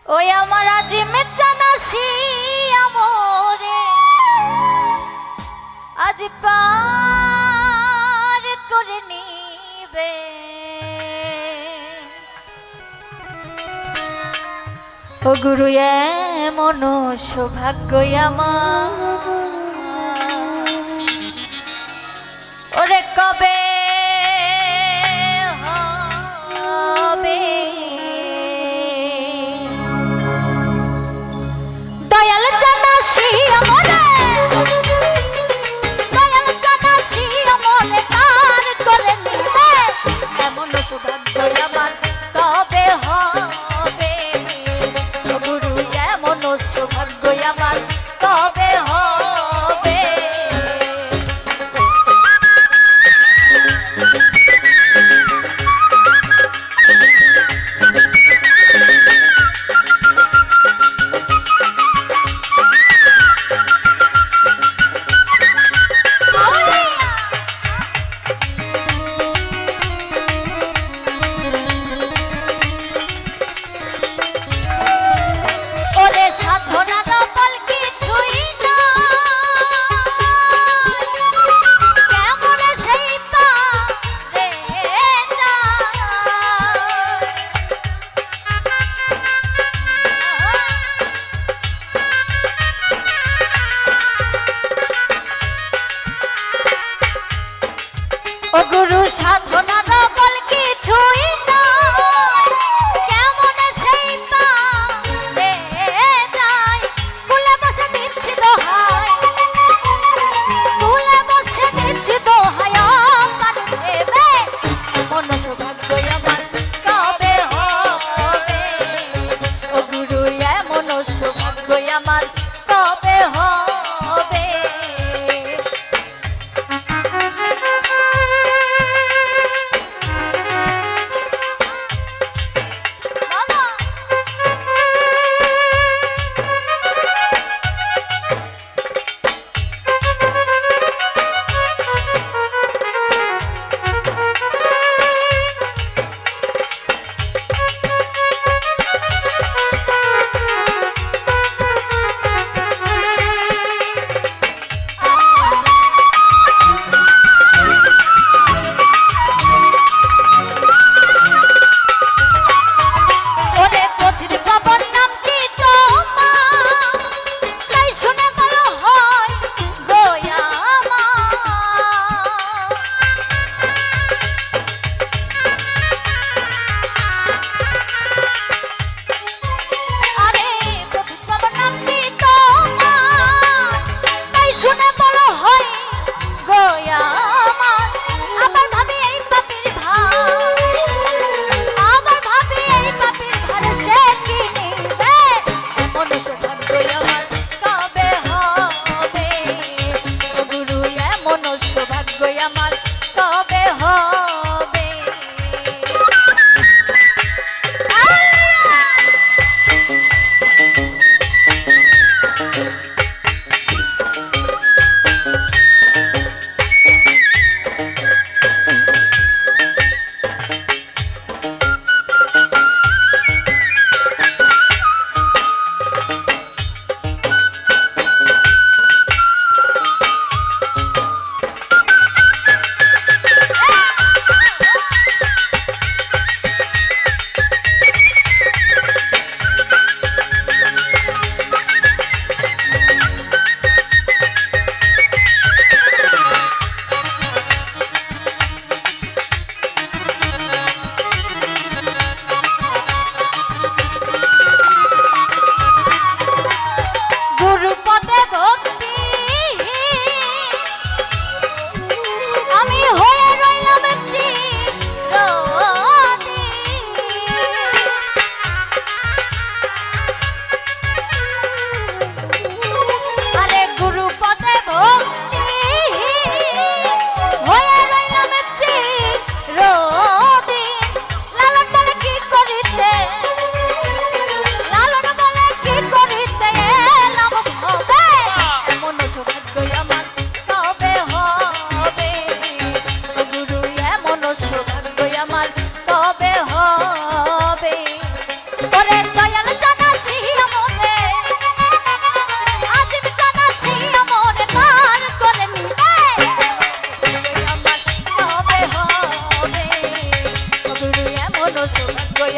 ওই আমার আজি মেচানাসি আমরে আজ পার করে নিবে ও গুরু এমন সৌভাগ্য আমার ওরে কবে হবে দয়াল জানাসি আমরে দয়াল জানাসি আমরে পার করে নিবে এমন সৌভাগ্য আমার কবে হবে ও গুরু এমন সৌভাগ্য আমার কবে হবে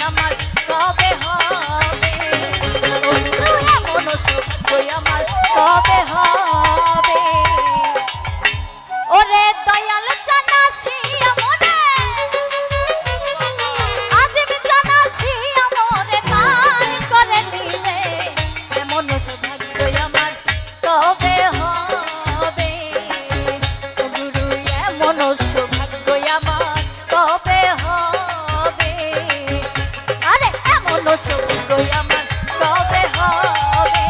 আমার কবে হবে বন্ধু এমন সৌভাগ্য আমার কবে হবে ওরে দয়াল জানাসি আমরে আজিম জানাসি আমরে পার করে নিলে এমন সৌভাগ্য আমার কবে হবে ও গুরু এমন সৌভাগ্য আমার কবে হবে আরে এমন সৌভাগ্য আমার কবে হবে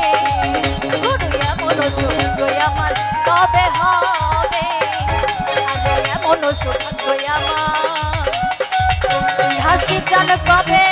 গুরু এমন সৌভাগ্য আমার কবে হবে আরে এমন সৌভাগ্য আমার হাসি জান কবে